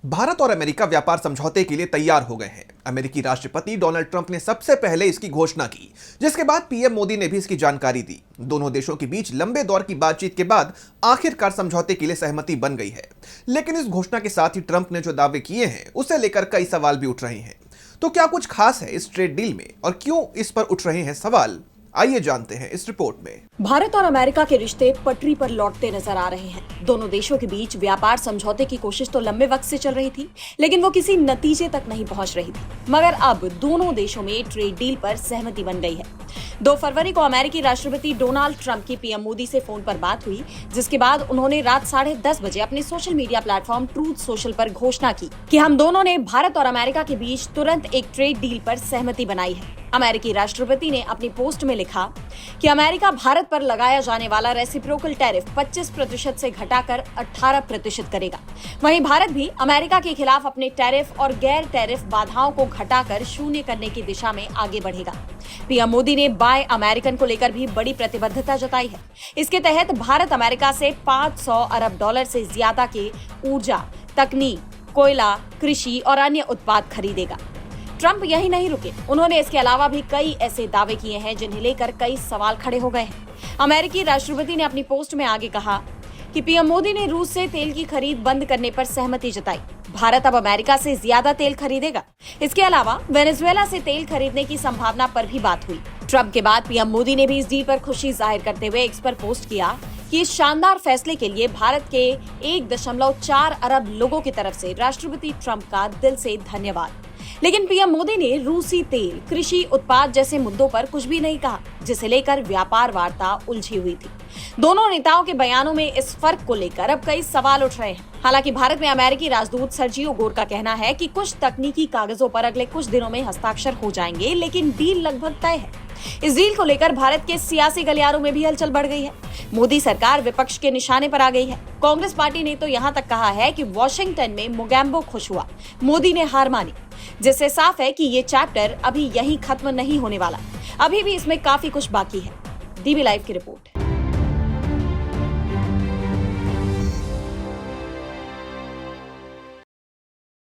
भारत और अमेरिका व्यापार समझौते के लिए तैयार हो गए हैं। अमेरिकी राष्ट्रपति डोनाल्ड ट्रंप ने सबसे पहले इसकी घोषणा की, जिसके बाद पीएम मोदी ने भी इसकी जानकारी दी। दोनों देशों के बीच लंबे दौर की बातचीत के बाद आखिरकार समझौते के लिए सहमति बन गई है। लेकिन इस घोषणा के साथ ही ट्रंप ने जो दावे किए हैं उसे लेकर कई सवाल भी उठ रहे हैं। तो क्या कुछ खास है इस ट्रेड डील में और क्यों इस पर उठ रहे हैं सवाल, आइए जानते हैं इस रिपोर्ट में। भारत और अमेरिका के रिश्ते पटरी पर लौटते नजर आ रहे हैं। दोनों देशों के बीच व्यापार समझौते की कोशिश तो लंबे वक्त से चल रही थी, लेकिन वो किसी नतीजे तक नहीं पहुंच रही थी। मगर अब दोनों देशों में ट्रेड डील पर सहमति बन गई है। 2 फरवरी को अमेरिकी राष्ट्रपति डोनाल्ड ट्रंप की पीएम मोदी से फोन पर बात हुई, जिसके बाद उन्होंने रात 10:30 बजे अपने social media platform truth social पर घोषणा की कि हम दोनों ने भारत और अमेरिका के बीच तुरंत एक ट्रेड डील पर सहमति बनाई है। अमेरिकी राष्ट्रपति ने अपनी पोस्ट में लिखा कि अमेरिका भारत पर लगाया जाने वाला रेसिप्रोकल टैरिफ 25% से घटाकर 18% करेगा। वहीं भारत भी अमेरिका के खिलाफ अपने टैरिफ और गैर टैरिफ बाधाओं को घटाकर शून्य करने की दिशा में आगे बढ़ेगा। पीएम मोदी ने बाय अमेरिकन को लेकर भी बड़ी प्रतिबद्धता जताई है। इसके तहत भारत अमेरिका से $500 अरब से ज्यादा के ऊर्जा, तकनीक, कोयला, कृषि और अन्य उत्पाद खरीदेगा। ट्रंप यही नहीं रुके, उन्होंने इसके अलावा भी कई ऐसे दावे किए हैं जिन्हें लेकर कई सवाल खड़े हो गए हैं। अमेरिकी राष्ट्रपति ने अपनी पोस्ट में आगे कहा कि पीएम मोदी ने रूस से तेल की खरीद बंद करने पर सहमति जताई। भारत अब अमेरिका से ज्यादा तेल खरीदेगा। इसके अलावा वेनेजुएला से तेल खरीदने की संभावना पर भी बात हुई। ट्रंप के बाद पीएम मोदी ने भी इस डील पर खुशी जाहिर करते हुए एक्स पर पोस्ट किया कि इस शानदार फैसले के लिए भारत के 1.4 अरब लोगों की तरफ से राष्ट्रपति ट्रंप का दिल से धन्यवाद। लेकिन पीएम मोदी ने रूसी तेल, कृषि उत्पाद जैसे मुद्दों पर कुछ भी नहीं कहा, जिसे लेकर व्यापार वार्ता उलझी हुई थी। दोनों नेताओं के बयानों में इस फर्क को लेकर अब कई सवाल उठ रहे हैं। हालांकि भारत में अमेरिकी राजदूत सर्जियो गोर का कहना है कि कुछ तकनीकी कागजों पर अगले कुछ दिनों में हस्ताक्षर हो जाएंगे, लेकिन डील लगभग तय है। इस डील को लेकर भारत के सियासी गलियारों में भी हलचल बढ़ गई है। मोदी सरकार विपक्ष के निशाने पर आ गई है। कांग्रेस पार्टी ने तो यहाँ तक कहा है कि वॉशिंगटन में मोगैम्बो खुश हुआ, मोदी ने हार मानी, जिससे साफ है कि ये चैप्टर अभी यहीं खत्म नहीं होने वाला। अभी भी इसमें काफी कुछ बाकी है। डीबी लाइव की रिपोर्ट।